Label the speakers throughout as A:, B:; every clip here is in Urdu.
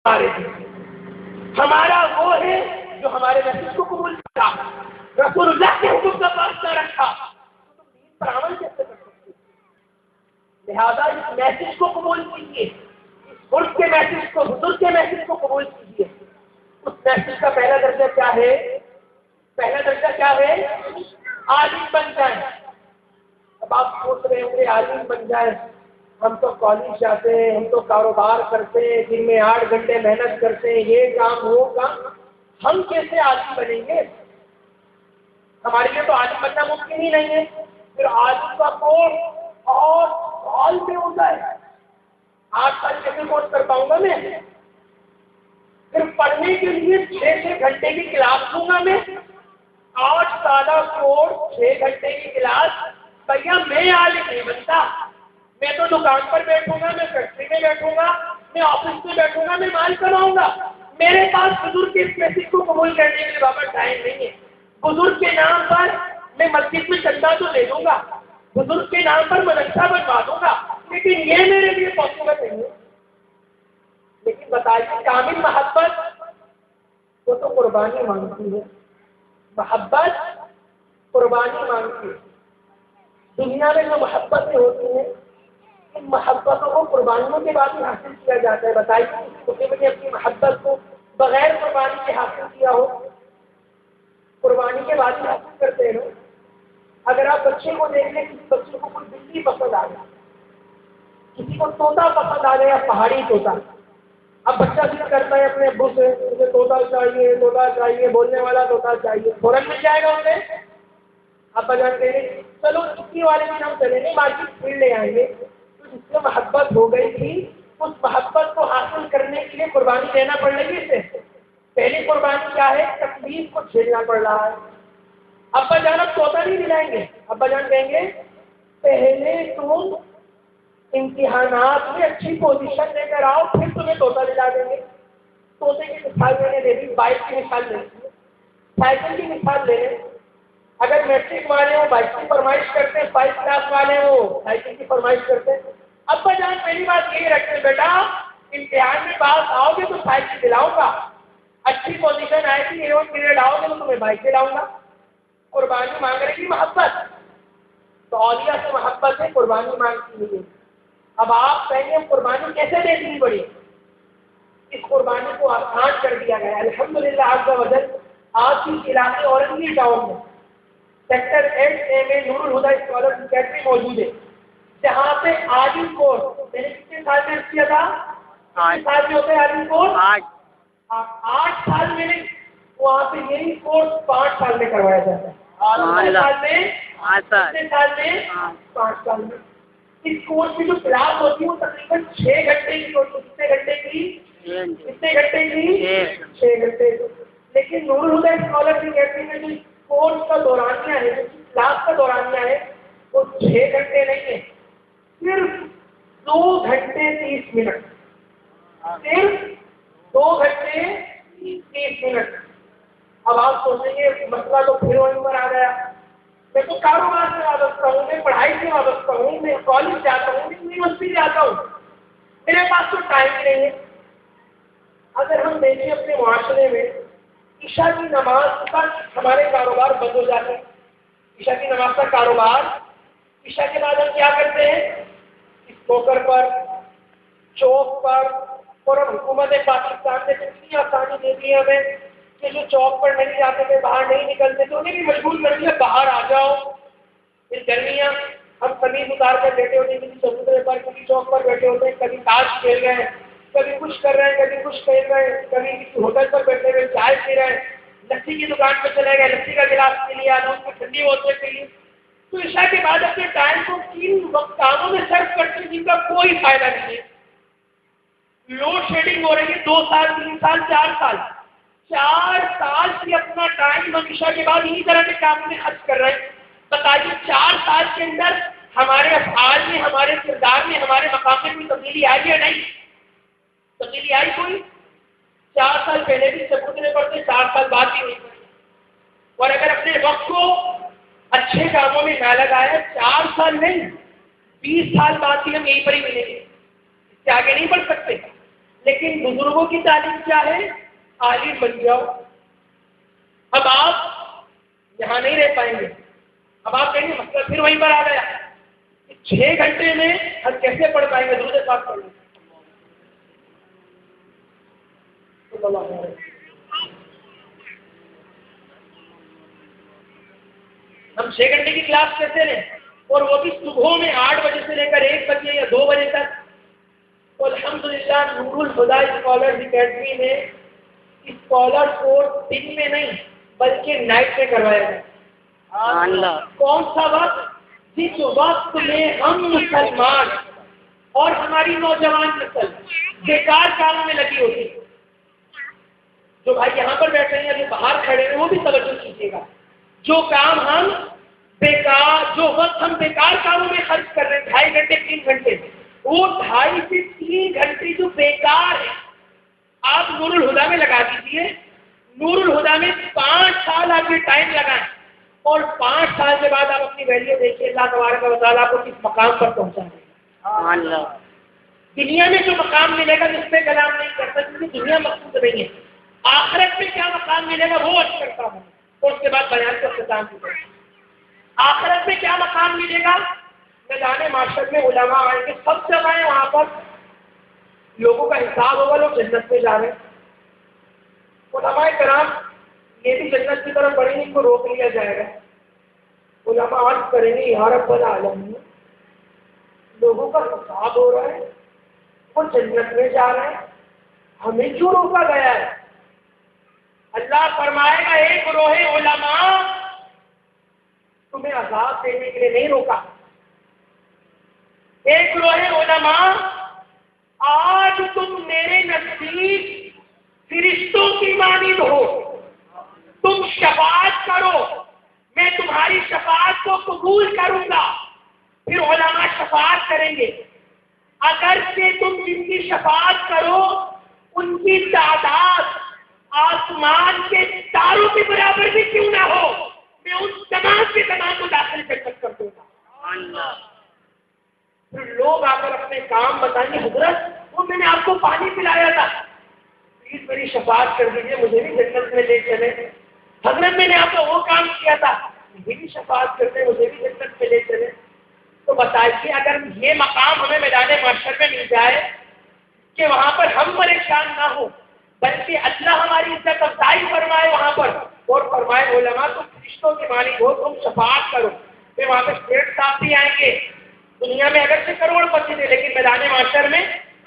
A: ہمارے ہمارا وہ ہے جو ہمارے میسج کو قبول کرتا، رسول اللہ کے حکم کا پاس نہ رکھا، تو تم دین پر عمل کیسے کر سکتے؟ لہذا اس میسج کو قبول کیجیے، اس ملک کے میسج کو، حضور کے میسج کو قبول کیجیے۔ اس میسج کا پہلا درجہ کیا ہے؟ پہلا درجہ کیا ہے؟ عالم بن جائیں۔ اب آپ سوچ رہے ہوں گے عالم بن جائیں، ہم تو کالج جاتے ہیں، ہم تو کاروبار کرتے ہیں، دن میں 8 گھنٹے محنت کرتے ہیں، یہ کام وہ کام، ہم کیسے عالم بنیں گے؟ ہمارے لیے تو عالم بننا ممکن ہی نہیں ہے۔ پھر عالم کا کورس اور سال میں ہوتا ہے، 8 سال کیسے کورس کر پاؤں گا میں؟ پھر پڑھنے کے لیے 6 گھنٹے کی کلاس لوں گا میں، 8 سالہ کورس 6 گھنٹے کی کلاس، بھیا میں عالم نہیں بنتا۔ میں تو دکان پر بیٹھوں گا، میں فیکٹری میں بیٹھوں گا، میں آفس میں بیٹھوں گا، میں مال کماؤں گا۔ میرے پاس بزرگ کے اس میسج کو قبول کرنے کے لیے بابا ٹائم نہیں ہے۔ بزرگ کے نام پر میں مسجد میں چندہ تو دے دوں گا، بزرگ کے نام پر مدرسہ بنوا دوں گا، لیکن یہ میرے لیے پاسبل نہیں ہے۔ لیکن بتائیے کامل محبت وہ تو قربانی مانگتی ہے، محبت قربانی مانگتی ہے۔ دنیا میں جو محبتیں ہوتی ہیں ان محبتوں کو قربانیوں کے بعد ہی حاصل کیا جاتا ہے۔ بتائیے کسی نے اپنی محبت کو بغیر قربانی کے حاصل کیا ہو؟ قربانی کے بعد ہی حاصل کرتے ہیں۔ اگر آپ بچے کو دیکھ لیں، کسی بچے کو کوئی بلی پسند آ گیا، کسی کو طوطا پسند آ گیا، پہاڑی طوطا، اب بچہ ضد کرتا ہے اپنے ابو سے، مجھے طوطا چاہیے، طوطا چاہیے، بولنے والا طوطا چاہیے، فوراً مل جائے گا اسے؟ ابا جان کہیں گے چلو چھٹی والے دن ہم چلیں گے مارکیٹ پھر لے آئیں گے۔ تو جس سے محبت ہو گئی تھی اس محبت کو حاصل کرنے کے لیے قربانی دینا پڑ رہی ہے اسے۔ پہلی قربانی کیا ہے؟ تکلیف کو جھیلنا پڑ رہا ہے۔ ابا جان اب طوطا نہیں دلائیں گے، ابا جان کہیں گے پہلے تم امتحانات میں اچھی پوزیشن لے کر آؤ پھر تمہیں طوطا دلا دیں گے۔ طوطے کی مثال میں نے دے دی، بائک کی مثال لے لی، سائیکل کی مثال لے لیں۔ اگر میٹرک والے ہو بائک کی فرمائش کرتے ہیں، 5 کلاس والے ہو سائیکل کی فرمائش کرتے ہیں۔ ابا جان پہلی بات یہی رکھتے ہیں بیٹا امتحان میں پاس آؤ گے تو سائیکل دلاؤں گا، اچھی پوزیشن آئے گی ایون پیریڈ آؤ گے تو تمہیں بائک دلاؤں گا۔ قربانی مانگ رہی تھی محبت، تو اولیاء سے محبت ہے، قربانی مانگتی ہے۔ اب آپ کہیں گے قربانی کیسے دینی پڑی؟ اس قربانی کو آسان کر دیا گیا الحمدللہ عز و جل۔ آج کی علاقے اورنگی ٹاؤن میں سیکٹر 8A میں نور الہدا اسکالر اکیڈمی موجود ہے، جہاں پہ عالم کورس میں نے کتنے سال میں کیا تھا؟ 8 سال میں ہوتے ہیں عالم کورس، 8 سال میں نے وہاں پہ یہی کورس 5 سال میں کروایا جاتا ہے۔ 5 سال میں 5 سال میں اس کورس کی جو کلاس ہوتی ہے وہ تقریباً 6 گھنٹے کی ہوتی ہے۔ کتنے گھنٹے کی؟ کتنے گھنٹے کی؟ 6 گھنٹے کی۔ لیکن نور الہدا اسکالر اکیڈمی میں جو کورس کا دورانیہ ہے، کلاس کا دورانیہ ہے، وہ 6 گھنٹے نہیں ہے، صرف 2 گھنٹے 30 منٹ، صرف 2 گھنٹے 30 منٹ۔ اب آپ سوچیں گے مسئلہ تو پھر وہیں پر آ گیا، میں تو کاروبار سے وابستہ ہوں، میں پڑھائی سے وابستہ ہوں، میں کالج جاتا ہوں، میں یونیورسٹی جاتا ہوں، میرے پاس تو ٹائم ہی نہیں ہے۔ اگر ہم دیکھیں اپنے معاشرے میں عشاء کی نماز کا ہمارے کاروبار بند ہو جاتے ہیں، عشاء کی نماز کا کاروبار، عشاء کے بعد ہم کیا کرتے ہیں؟ اس پوکر پر، چوک پر، اور اب حکومت پاکستان نے اتنی آسانی دے دی ہمیں کہ جو چوک پر نہیں جاتے تھے، باہر نہیں نکلتے تھے، انہیں بھی مجبور کر دیا باہر آ جاؤ۔ اس گرمیاں ہم قمیض اتار کر بیٹھے ہوتے ہیں، کسی چبوترے پر، کسی چوک پر بیٹھے ہوتے ہیں، کبھی تاش کھیل رہے ہیں، کبھی کچھ کر رہے ہیں، کبھی کچھ کھیل رہے ہیں، کبھی کسی ہوٹل پر بیٹھے ہوئے چائے پی رہے ہیں، لسی کی دکان پہ چلے گئے، لسی کا گلاس پی لیا، دودھ کی ٹھنڈی بوتلیں پی لی۔ تو عشاء کے بعد اپنے ٹائم کو کن کاموں میں صرف کرتے ہیں جن کا کوئی فائدہ نہیں ہے۔ لوڈ شیڈنگ ہو رہی ہے 2 سال 3 سال 4 سال 4 سال سے اپنا ٹائم ہم عشاء کے بعد انہی طرح کے کاموں میں خرچ کر رہے ہیں۔ بتائیے 4 سال کے اندر ہمارے افعال میں، ہمارے کردار میں، ہمارے مقام میں کوئی تبدیلی آئی یا نہیں؟ تبدیلی آئی کوئی؟ 4 سال پہلے بھی چبوترے پڑتے، 4 سال بعد بھی نہیں پڑتے۔ اور اگر اپنے وقت کو اچھے کاموں میں نہ لگایا، 4 سال نہیں 20 سال بعد بھی ہم یہیں پر ہی ملیں گے، اس سے آگے نہیں بڑھ سکتے۔ لیکن بزرگوں کی تعلیم کیا ہے؟ عالم بن جاؤ. اب آپ یہاں نہیں رہ پائیں گے. اب آپ کہیں گے مسئلہ پھر وہیں پر آ گیا. 6 گھنٹے میں ہم کیسے پڑھ پائیں گے؟ درود پاک پڑھ لیں. ہم 6 گھنٹے کی کلاس کیسے لیں؟ اور وہ بھی صبح میں 8 بجے سے لے کر 1 بجے یا 2 بجے تک. تو الحمدللہ نور الہدیٰ اسکالرز اکیڈمی میں اسکالر کورس دن میں نہیں بلکہ نائٹ میں کروایا جائے. کون سا وقت؟ جس وقت میں ہم مسلمان اور ہماری نوجوان نسل بیکار کاموں میں لگی ہوتی. جو بھائی یہاں پر بیٹھے ہیں یا جو باہر کھڑے ہیں وہ بھی توجہ کیجیے گا. جو کام ہم بیکار، جو وقت ہم بیکار کاموں میں خرچ کر رہے ہیں 2.5 گھنٹے 3 گھنٹے، وہ 2.5 سے 3 گھنٹے جو بیکار ہے آپ نور الہدیٰ میں لگا دیجیے. نور الہدیٰ میں 5 سال آپ کے ٹائم لگائیں اور 5 سال کے بعد آپ اپنی ویلیو دیکھیے. اللہ تبارک و تعالیٰ آپ کو کس مقام پر پہنچا دے گا. دنیا میں جو مقام ملے گا جس پہ کلام نہیں کرتا، کیونکہ دنیا مقصود نہیں ہے. آخرت میں کیا مقام ملے گا وہ اچھا کرتا ہوں اور اس کے بعد بیان کا اختتام کیا. آخرت میں کیا مقام ملے گا؟ میدان معاشر میں علماء آئیں گے، سب جگہ وہاں پر لوگوں کا حساب ہوگا. لوگ جنت میں جا رہے ہیں. علماء کرام یہ بھی جنت کی طرف بڑھیں گے، ان کو روک لیا جائے گا. علماء عرض کریں گے یا رب العالمین، لوگوں کا حساب ہو رہا ہے، وہ جنت میں جا رہے ہیں، ہمیں کیوں روکا گیا ہے؟ اللہ فرمائے گا ایک گروہ علماء تمہیں عذاب دینے کے لیے نہیں روکا. ایک گروہ علماء آج تم میرے نزدیک فرشتوں کی مانند ہو، تم شفاعت کرو، میں تمہاری شفاعت کو قبول کروں گا. پھر علماء شفاعت کریں گے. اگر سے تم جن کی شفاعت کرو ان کی تعداد آسمان کے تاروں کے برابر بھی کیوں نہ ہو، میں ان تمام کے تمام کو داخل جنت کر دوں گا. پھر لوگ آ کر اپنے کام بتائیں گے، حضرت وہ میں نے آپ کو پانی پلایا تھا، پلیز میری شفاعت کر دیجیے، مجھے بھی جنت میں لے چلے. حضرت میں نے آپ کو وہ کام کیا تھا، مجھے بھی شفاعت کر دیں، مجھے بھی جنت میں لے چلے. تو بتائیے اگر یہ مقام ہمیں میدان محشر میں مل جائے کہ وہاں پر ہم پریشان نہ ہو بلکہ اللہ ہماری عزت افزائی فرمائے وہاں پر اور فرمائے علماء تم فرشتوں کے مالک ہو، تم شفاعت کرو. پھر وہاں پہ سیٹ صاحب بھی آئیں گے. دنیا میں اگر سے کروڑ پتی تھے لیکن میدان معاشر میں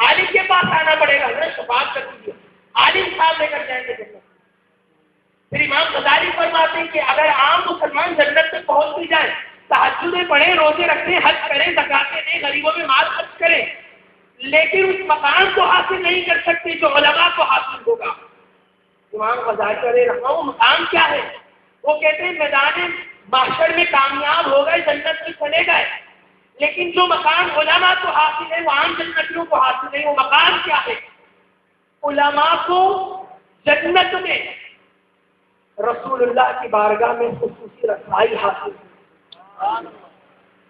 A: عالم کے پاس آنا پڑے گا، حضرت شفاعت کر دیجیے. عالم صاحب لے کر جائیں گے جنت. پھر امام غزالی فرماتے ہیں کہ اگر عام مسلمان جنت تک پہنچ بھی جائیں، تہجدیں پڑھیں، روزے رکھیں، حج کریں، زکاتیں دیں، غریبوں میں مال خرچ کریں، لیکن اس مقام کو حاصل نہیں کر سکتے جو علماء کو حاصل ہوگا. امام غزالی علیہ رحمہ وہ مقام کیا ہے؟ وہ کہتے ہیں میدان محشر میں کامیاب ہو گئے، جنت میں چلے گئے، لیکن جو مقام علماء کو حاصل ہے وہ عام جنتیوں کو حاصل نہیں. وہ مقام کیا ہے؟ علماء کو جنت میں رسول اللہ کی بارگاہ میں خصوصی رسائی حاصل ہے.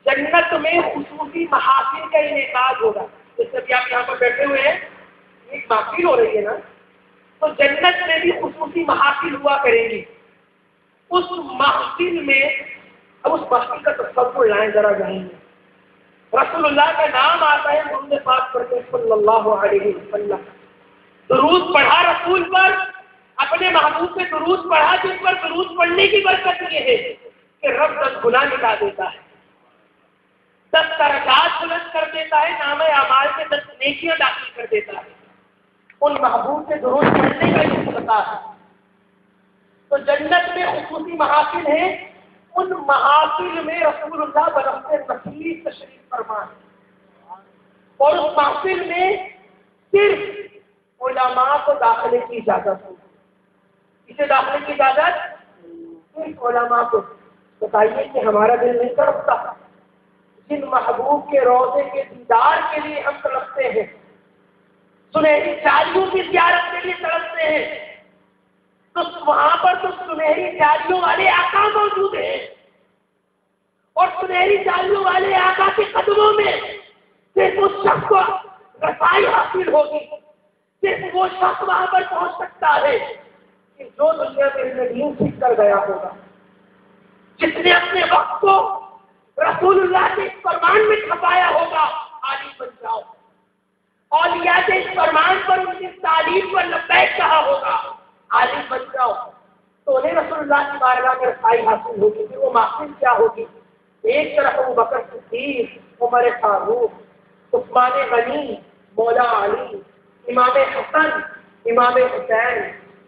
A: جنت میں خصوصی محافل کا انعقاد ہوگا. جیسے کہ آپ یہاں پر بیٹھے ہوئے ہیں، ایک محفل ہو رہی ہے نا، تو جنت میں بھی خصوصی محافل ہوا کریں گی. اس محفل میں اب اس محفل کا تصور لائیں ذرا جائیں گے. رسول اللہ کا نام آتا ہے، درود پاک پڑھتے ہیں صلی اللہ علیہ وسلم. درود پڑھا رسول پر، اپنے محبوب پہ درود پڑھا، جن پر درود پڑھنے کی برکت یہ ہے کہ رب 10 گناہ مٹا دیتا ہے، 10 درجات بلند کر دیتا ہے، نامہ اعمال میں 10 نیکیاں داخل کر دیتا ہے. ان محبوب سے درود پڑھنے کا یہ سلطان ہے. تو جنت میں خصوصی محافل ہیں، ان محافل میں رسول اللہ برفت نصیب تشریف فرما ہے اور اس محفل میں صرف علماء کو داخلے کی اجازت ہوگی. اسے داخلے کی اجازت صرف علماء کو. بتائیے کہ ہمارا دل نہیں تڑپتا جن محبوب کے روضے کے دیدار کے لیے ہم تڑپتے ہیں، سنہری چالیوں کی زیارت کے لیے تڑپتے ہیں، تو وہاں پر تو سنہری چالیوں والے آقا موجود ہیں اور سنہری چالیوں والے آقا کے قدموں میں صرف اس شخص کو رسائی حاصل ہوگی صرف وہ شخص وہاں پر پہنچ سکتا ہے کہ جو دنیا میں دین سیکھ کر گیا ہوگا، جس نے اپنے وقت کو رسول اللہ کے اس فرمان میں چھپایا ہوگا، عالم بن جاؤ۔ اولیاء کے اس فرمان پر، ان کی تعلیم پر لبیک کہا ہوگا، عالم بن جاؤ، تو انہیں رسول اللہ کی بارگاہ میں رسائی حاصل ہوگی۔ پھر وہ محفل کیا ہوگی؟ ایک طرف ابو بکر صدیق، عمر فاروق، عثمان غنی، مولا علی، امام حسن، امام حسین،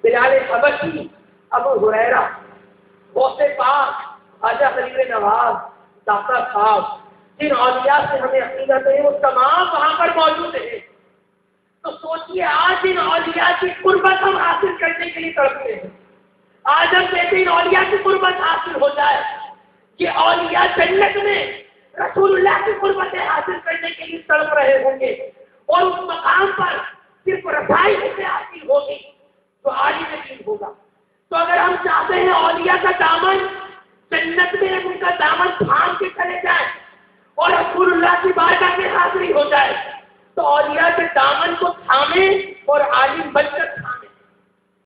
A: بلال حبشی، ابو ہریرہ، غوث پاک، خواجہ خلیل نواز، داتا صاحب، جن اولیاء سے ہمیں عقیدت ہے وہ تمام وہاں پر موجود ہیں۔ تو سوچئے آج ان اولیاء کی قربت ہم حاصل کرنے کے لیے تڑپتے ہیں۔ آج ہم کہتے ہیں ان اولیاء کی قربت حاصل ہو جائے، یہ اولیاء جنت میں رسول اللہ کی قربتیں حاصل کرنے کے لیے تڑپ رہے ہوں گے، اور اس مقام پر صرف رسائی سے حاصل ہوگی تو عالم دین ہوگا۔ تو اگر ہم چاہتے ہیں اولیاء کا دامن جنت میں ان کا دامن تھام کے چلے جائے اور رسول اللہ کی بارگاہ میں حاضری ہو جائے، تو اولیاء کے دامن کو تھامیں اور عالم بن کر تھامیں۔